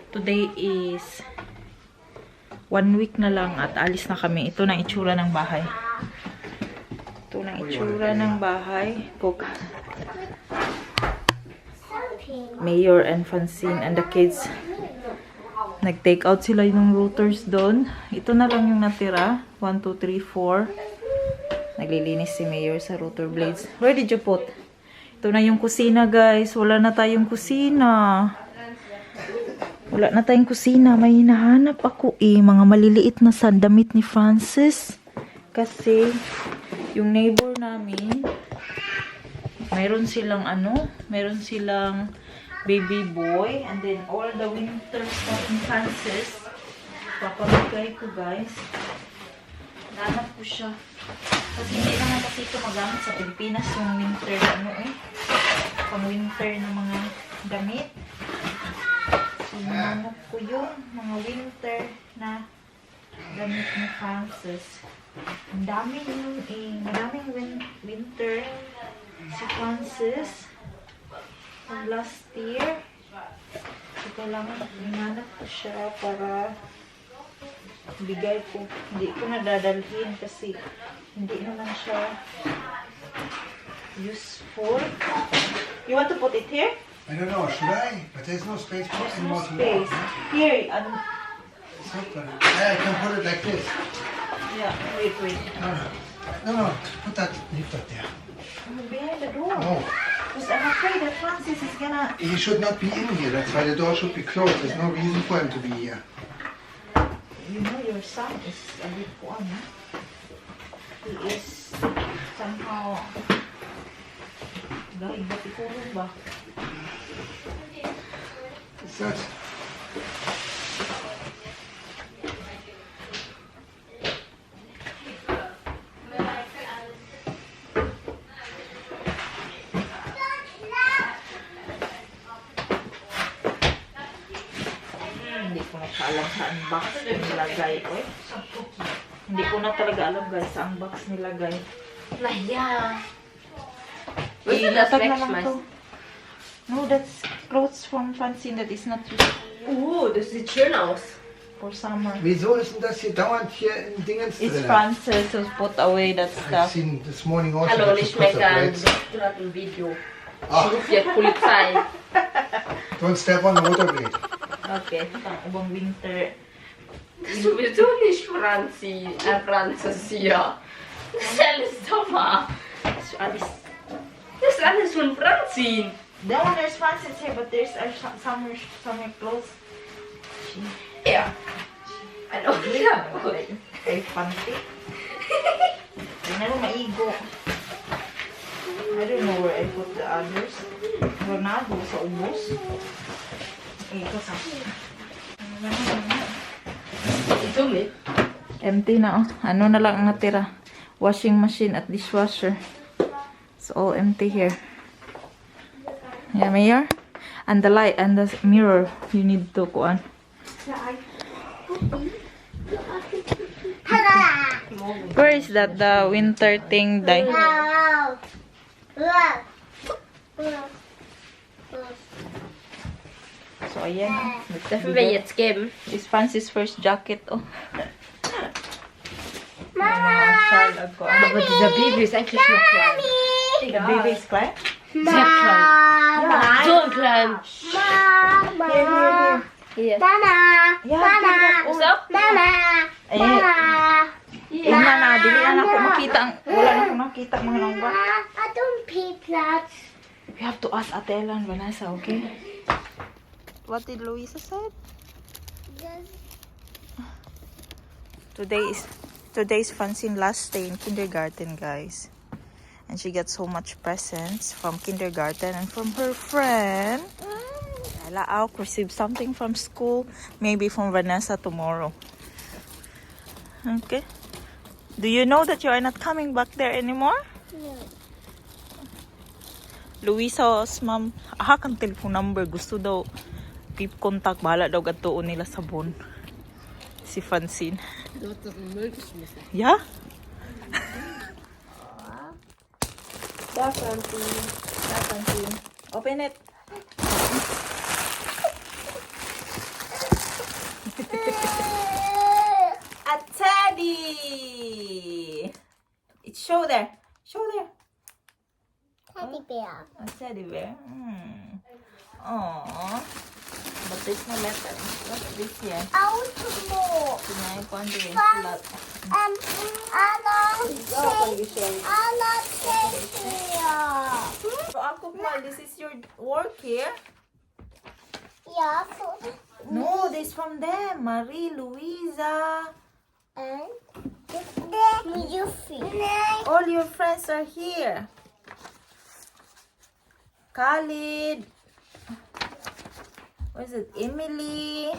Today is 1 week na lang at alis na kami. Ito na itsura ng bahay. Ito na itsura ng bahay. Cook. Mayor and Francene and the kids. Nag-take out sila yung routers doon. Ito na lang yung natira. 1, 2, 3, 4. Naglilinis si Mayor sa router blades. Where did you put? Ito na yung kusina, guys. Wala na tayong kusina. Wala na tayong kusina. May hinahanap ako mga maliliit na sandamit ni Francis. Kasi, yung neighbor namin, mayroon silang mayroon silang baby boy. And then, all the winter stuff ni Francis. Papamigay ko, guys. Hanap ko siya. Kasi hindi naman kasi ito magamit sa Pilipinas yung winter pang winter na mga damit. So, hanap ko yung mga winter na damit ni Francis. Ang daming madaming winter si Francis from last year. So, kailangan hinanap ko siya para bigay ko. Hindi ko na dadalhin kasi hindi naman siya useful. You want to put it here? I don't know, should I? But there's no space for There's any no more. space. Here, It's not gonna. Yeah, I can put it like this. yeah, wait. No, put that, leave that there. Behind the door. No, Because I'm afraid that Francis is gonna... he should not be in here. That's why the door should be closed. There's no reason for him to be here. You know your son is a bit one. He is somehow... Dahil ba siguro ba? What's that? Hindi ko na alam saan box nilagay ko eh. Hindi ko na talaga alam guys saan box nilagay. Nahiya. Ilatag na lang to. No, that's clothes from Francine that is not used Das sieht schön aus. for summer. Wieso ist denn das hier dauernd hier in Dingens It's drin? Francis who put away that I've stuff. seen this morning also. Hallo, that you nicht put the meckern. plates. Du hast ein Video. Ah, Ich rufe jetzt Polizei. don't step on the rollerblade. Okay, pang ubang winter. Das ist sowieso nicht Franzis hier. Das ist alles Sommer. Das ist alles von Franzin. That one there's Francis here, but there's summer clothes. Ja. Ano siya? Ay, fancy. Hindi na rin maigo. I don't know where I put the others. Ronaldo sa ubos. Ito sa... Ito mit. Empty na oh. Ano na lang ang natira? Washing machine at dishwasher. It's all empty here. Yeah, Mayor? And the light and the mirror, you need to kuan. Where is that, the winter thing, Dai? So, ayan. Dürfen wir jetzt geben? It's Francis' first jacket, oh. Aber dieser Baby ist eigentlich nur klein. The baby is klein? Sehr klein. Ja. So klein. Hier. Yeah, Gusto? Ina na, dili na ako makita ang, wala na ako makita mga nangba. We have to ask Ate Ella and Vanessa, okay? What did Luisa said? Today's Francine last day in kindergarten, guys. And she got so much presents from kindergarten and from her friend. Ella Auk received something from school, maybe from Vanessa tomorrow. Okay. Do you know that you are not coming back there anymore? No. Luisa's mom, kang telephone number. Gusto daw keep contact. Bahala daw gatuon nila sa Bon. Si Francine. Du hast doch einen Müll geschmissen. Ja? Da, Francine. Open it. A teddy! It's show there. Show there. Teddy bear. A teddy bear. Aww. But there's no letter. What's this here? ASAWA. Pinay pondering. So, ako pa, this is your work here? Yeah. No, this from them. Marie, Louisa. And you feel. All your friends are here. Khalid. What is it? Emily.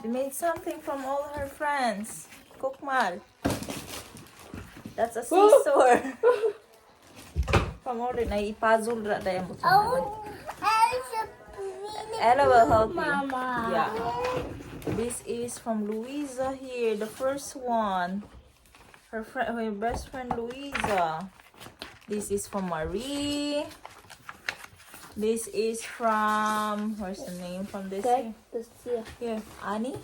They made something from all her friends. Kukmal. That's a scissor. From all the puzzle that I am. Ella will help you. Mama. Yeah. This is from Louisa here, the first one. Her best friend Louisa. This is from Marie. This is from, where's the name from this here? Here, Annie.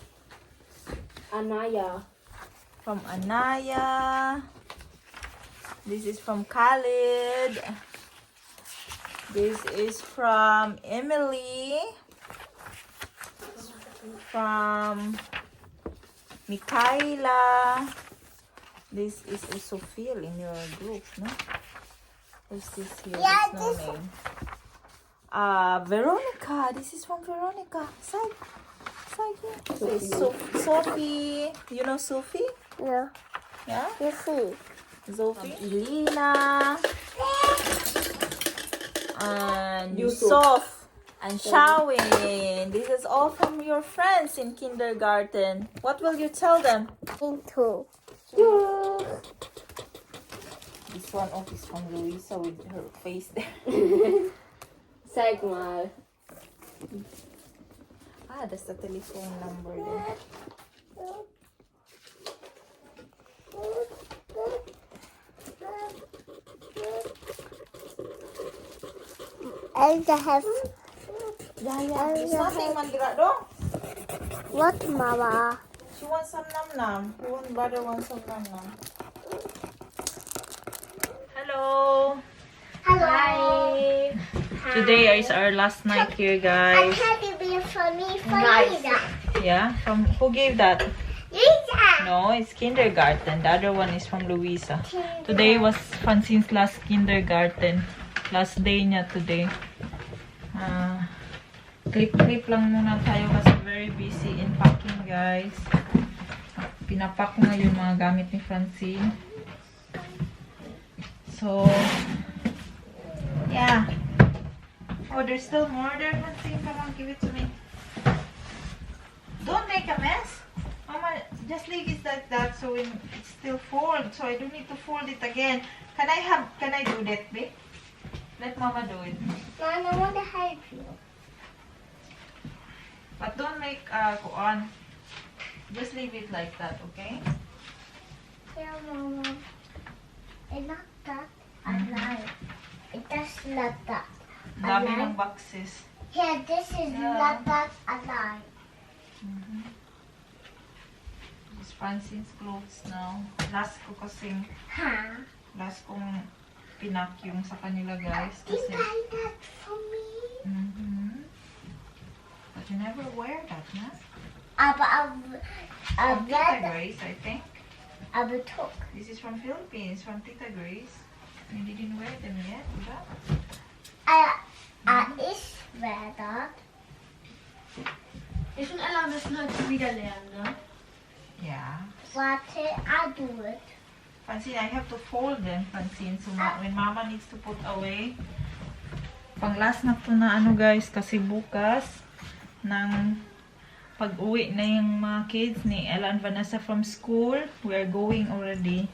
Anaya. From Anaya. This is from Khalid. This is from Emily. From Mikaela. This is also Phil in your group, no? What's this here? Yeah, There's no name. Veronica. This is from Veronica. Side here. This is Sophie. You know Sophie? No. Yeah? You see. Sophie. Elena. And Yusuf. And Shawin. This is all from your friends in kindergarten. What will you tell them? Into. This one is from Louisa with her face there. Zeg maar. That's the telephone number there. Elsa has. There's nothing mandira do. What, Mama? She wants some nam-nam. Your brother wants some nam-nam. Hello. Hello. Hi. Today is our last night here, A guys. teddy bear for me, for Lisa. Yeah, from who gave that? Lisa. No, it's kindergarten. The other one is from Louisa. Today was Francene's last kindergarten. Last day niya today. Clip lang muna tayo kasi very busy in packing, guys. Pinapak ko ngayon mga gamit ni Francine. So, yeah. Oh, there's still more there, Francine. Come on, give it to me. Don't make a mess. Mama, just leave it like that so it still fold. So I don't need to fold it again. Can I do that, babe? Let Mama do it. Mom, I want to help you. But don't make kuan. Just leave it like that, okay? Yeah, Mama. It's not that. I like. It does not that. Dami ng boxes. Yeah, this is not that alive. It's Francine's clothes now. Last ko kasing, Huh? last kong pinakyong sa kanila, guys. Did Kasi, I that for me? But you never wear that, na? From Tita Grace, I think. took. This is from Philippines, from Tita Grace. You didn't wear them yet, diba? Is wear that. Is het alarm dus nooit wieder lernen? Yeah. Warte, I do it. Francine, I have to fold them, Francine. So, when Mama needs to put away, pang last na to na ano, guys, kasi bukas, ng pag-uwi na yung mga kids ni Ella and Vanessa from school, we are going already.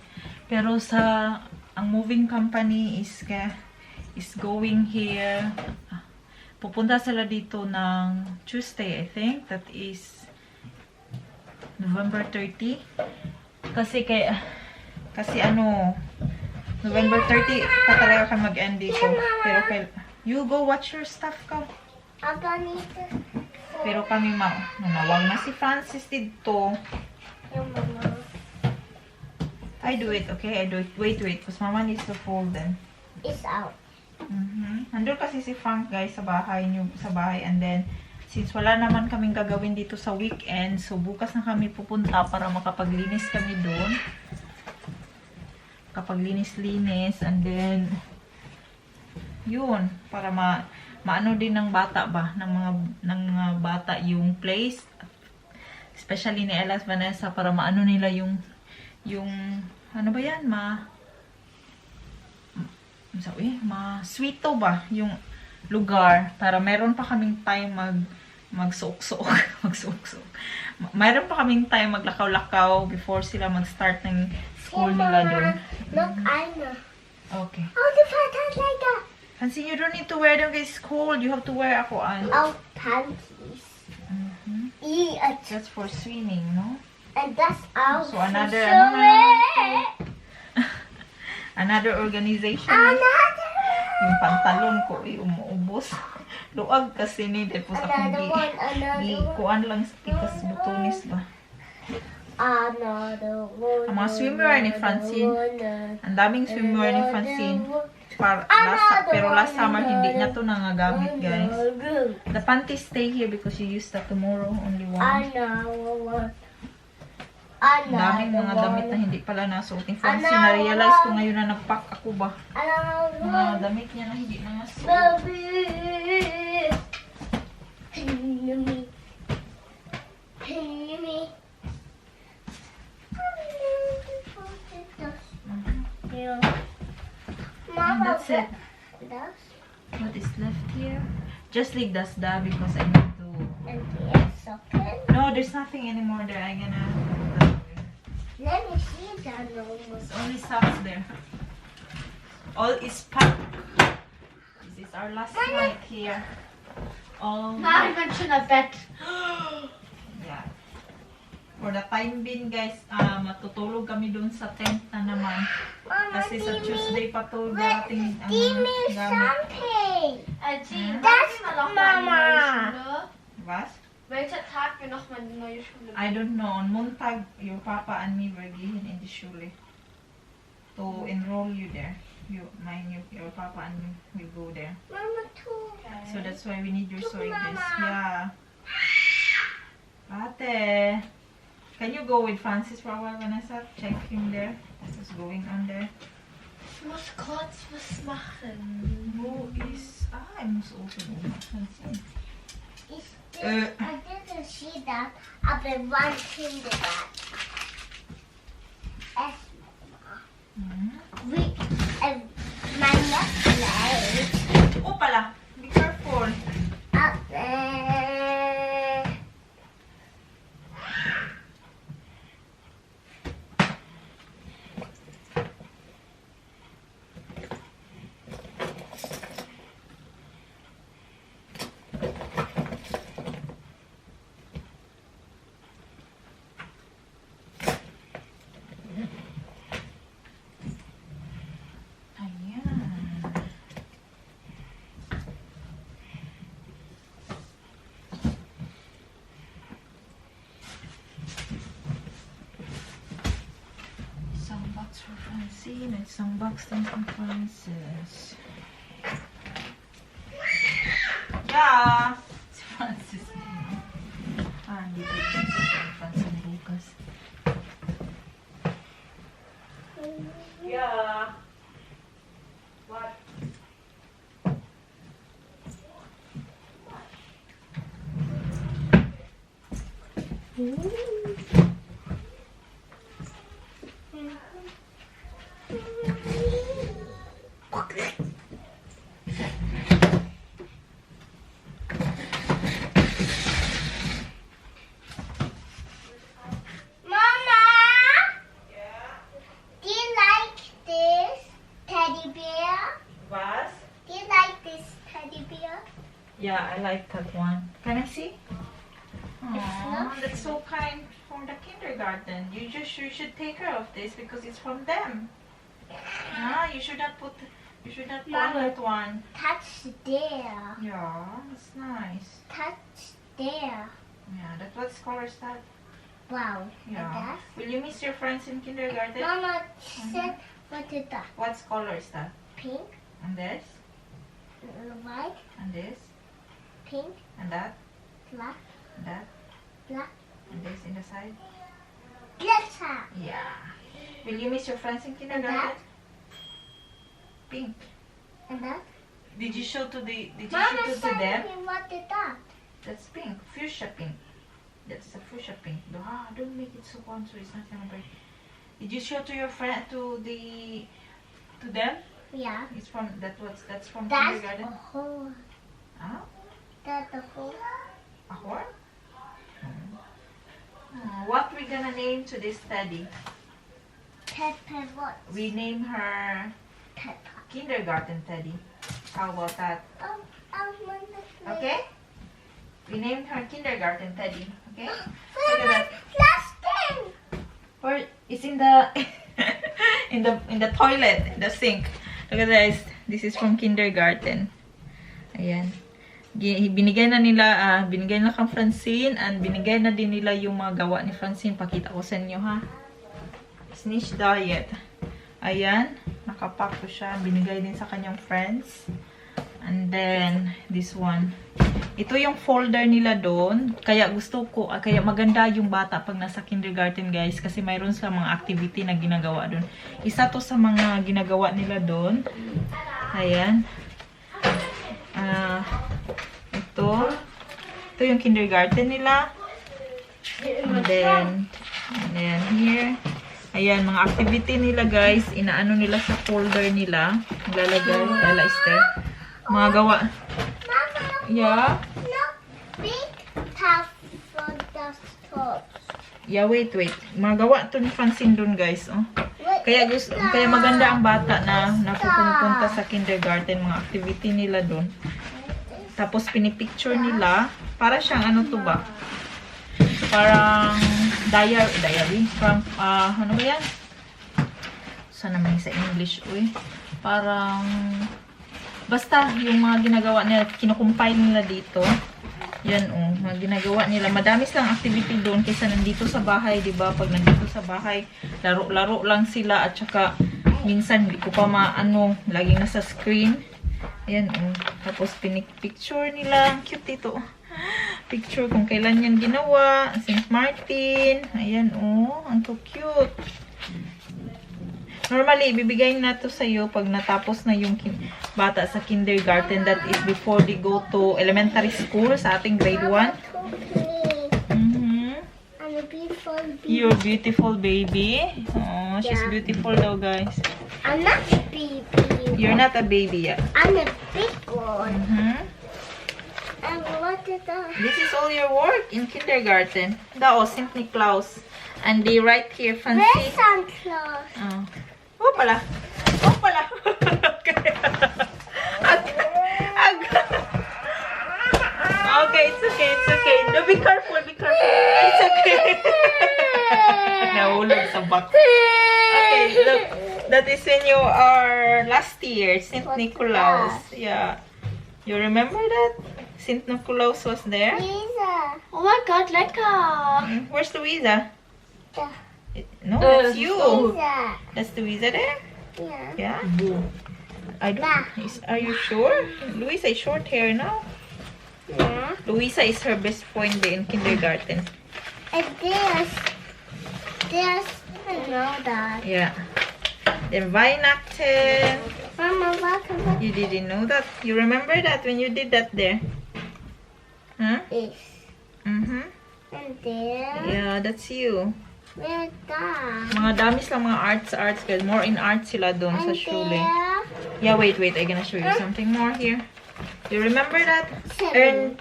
Pero ang moving company is going here. Pupunta sila dito ng Tuesday, I think. That is November 30. Kasi November 30 pa talaga ka mag-end dito. Pero you go watch your stuff ka. Papa needs to. Pero kami manawag na si Francis dito. Your mama. I do it, okay? I do it. Wait. Because Mama needs to fold them. It's out. Nandun kasi si Frank, guys, sa bahay niyo, sa bahay. And then, since wala naman kaming gagawin dito sa weekend, so bukas na kami pupunta para makapaglinis kami doon. Kapaglinis-linis. And then, yun. Para maano din ng bata ba? Ng mga bata yung place. Especially ni Ella's Vanessa, para maano nila yung ano ba yan? Sweeto ba? Yung lugar. Para meron pa kaming time magsuok-suok. Meron pa kaming time maglakaw-lakaw before sila mag-start ng school nila doon. Look, I know. Okay. Oh, the pants like that. Fancy, you don't need to wear them, guys. It's cold. You have to wear ako. Oh, panties. Yeah. That's for swimming, no? And that's our So another another organization. Yung pantalon ko ay umuubos. Luag kasi ni tapos akong kuan lang sa tikas butonis ba. Another one. Ang mga swimwear ni Francine. Ang daming swimwear ni Francine. Pero last summer hindi na to nangagamit, guys. The panties stay here because you use that tomorrow, only one. Daming mga damit na hindi pala nasuotin. Francine, na-realize ko ngayon na nag-pack ako ba. Mga damit niya na hindi na nasuot. And that's it. What is left here? Just leave the sda because I need to. No, there's nothing anymore there. I'm gonna. Let me see that. There's only socks there. All is packed. This is our last night here. All. Nein, ich bin schon im Bett. Yeah. For the time being, guys, matutulog kami dun sa tent na naman. Kasi sa Tuesday pa to darating ang Give me gamit. something. That's Mama. Was? Welcher Tag wir noch mal die neue Schule? I don't know. On Montag, your papa and me were given in the Schule to enroll you there. Your papa and me will go there. Mama too. So that's why we need your sewing this. Yeah. Ate, can you go with Francis for a while, Vanessa? Check him there. What's going on there? Ich muss kurz was machen. Who is... I must open it. Francine. I didn't see that. I've been wanting that. My necklace. Oh pala! Be careful! Up there. For Francine at isang box din from Francis. Yeah! Si Francis din. Hindi ko ito si Francine bukas. Yeah! What? Yeah, I like that one. Can I see? Aww, that's so kind for the kindergarten. You should take care of this because it's from them. You should not put You should not Mama. call that one. Touch there. Yeah, it's nice. Touch there. Yeah, that's what color is that? Brown. Yeah. Like that. Will you miss your friends in kindergarten? Mama said, what is that? What color is that? Pink, And this? white, And this? pink, And that? black, And that? black, And this in the side? glitter. Yeah. Will you miss your friends in And kindergarten? that? Pink. And that? Did you show to them? said, what is that? That's pink. Fuchsia pink. That's a fuchsia pink. Don't make it so warm so it's not gonna break. Did you show to your friend to them? Yeah. It's from that's from That's kindergarten. a hole. Huh? That's a hole. A horn? What we gonna name to this teddy? Pepper what? We name her Pepper. kindergarten teddy. How about that? Oh, I want to play. Okay? We named her kindergarten teddy. Okay? Where Look at that. last thing? Or it's in the in the toilet, in the sink. Look at this. This is from kindergarten. Ayan. Binigay na kang Francene and binigay na din nila yung mga gawa ni Francene. Pakita ko sa inyo ha. Snitch diet. Ayan. Nakapack ko siya. Binigay din sa kanyang friends. And then, this one. Ito yung folder nila doon. Kaya kaya maganda yung bata pag nasa kindergarten guys. Kasi mayroon sa mga activity na ginagawa doon. Isa to sa mga ginagawa nila doon. Ayan. Ito yung kindergarten nila. And then here. Ayan, mga activity nila guys. Inaano nila sa folder nila. Lalagay. Esther. Mga gawa. Mama, Yeah. look, big tap for the top. Yeah, wait. Mga gawa to ni Francene doon guys. Oh. Kaya maganda ang bata na pupunta sa kindergarten. Mga activity nila doon. Tapos pinipicture nila. Para siyang ano to ba? Parang diary. From, ano ba yan? Saan naman sa English? Uy. Parang, basta yung mga ginagawa nila, kinukumpile nila dito. Yan mga ginagawa nila. Madami silang activity doon kaysa nandito sa bahay, di ba? Pag nandito sa bahay, laro-laro lang sila at saka minsan hindi ko pa maano, laging nasa screen. Ayan Tapos pinicpicture nila. Ang cute dito. Picture kung kailan yan ginawa. St. Martin. Ayan ang cute. Normally, ibibigay na to sa'yo pag natapos na yung bata sa kindergarten. That is before they go to elementary school sa ating grade 1. I'm a beautiful baby. You're beautiful baby. Oh, she's Yeah. beautiful though, guys. I'm not a baby. You're not a baby yet. I'm a big one. And what is that? This is all your work in kindergarten. St. Niklaus. And they write here, Where's Francene. Santa Claus? Oh pala. Okay, it's okay. No, be careful. It's okay. Nahulog sa box. Okay, look. That is when you are last year, St. What's Niklaus. that? Yeah. You remember that? St. Niklaus was there? Lisa. Oh my god, lecker! Where's Louisa? Yeah. No, that's you. Lisa. That's Louisa there? Yeah. Yeah. I don't. Are you sure? Louisa is short hair now. Yeah. Louisa is her best friend in kindergarten. And there's, I know that. Yeah. Then Weihnachten. Mama, what You didn't know that? You remember that when you did that there? Huh? is? Mm-hmm. And there, Yeah, that's you. where's that? Mga damis lang mga arts guys. More in arts sila doon sa And shule. there, Yeah, wait. I'm gonna show you something more here. You remember that? Seven.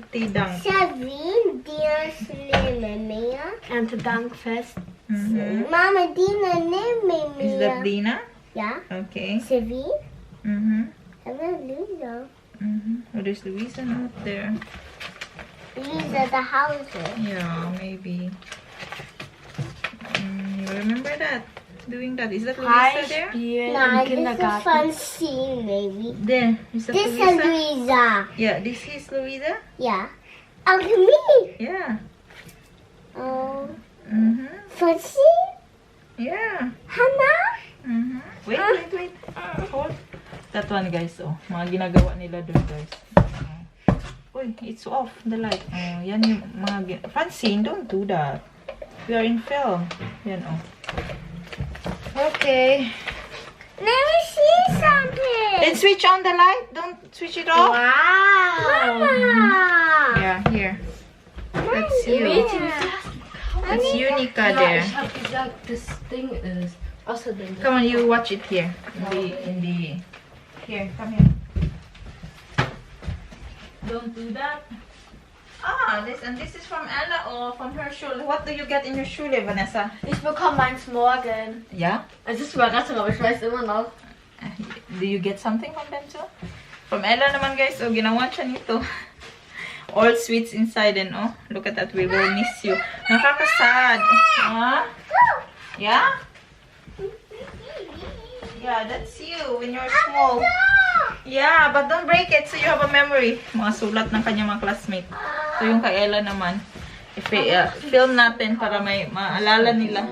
Tidang. Seven, dear Mia. And the Dankfest. Mm-hmm. Mama, Dina, name me. Is that Dina? Yeah. Okay. Seven. Mm-hmm. I'm not Lisa. Mm-hmm. Oh, there's Louisa not there. Lisa, the houses. Yeah, maybe. You remember that? doing that? Is that Luisa there? Spielen No, im this is Kindergarten. Francene, maybe. There. Is that This is Luisa? Luisa. Yeah, this is Luisa. Yeah. Oh, me. Yeah. Oh, Mm-hmm. Francine? Yeah. Hannah? Mm-hmm. Wait. Hold. That one, guys. Oh, mga ginagawa nila doon, guys. Uy, it's off the light. Oh, yan yung mga Francine, don't do that. We are in film. Yan, oh. Okay. Let me see something. Then switch on the light. Don't switch it off. Mama. Yeah, here. That's you. That's Unica Ja, there. ich hab gesagt, das Ding ist. Außerdem. Come on, you watch it here. Here, come here. Don't do that. This is from Ella or from her Schule. What do you get in your Schule, Vanessa? Ich bekomme meins morgen. Yeah? Es ist Überraschung, aber ich weiß immer noch. Do you get something from them too? From Ella naman, guys. So, ginawa siya nito. All sweets inside and oh, look at that. We will miss you. Nakakasad. Huh? Yeah? Yeah, that's you when you're small. Yeah, but don't break it so you have a memory. Mga sulat ng kanya mga classmate. So yung kay Ella naman, film natin para may maalala nila.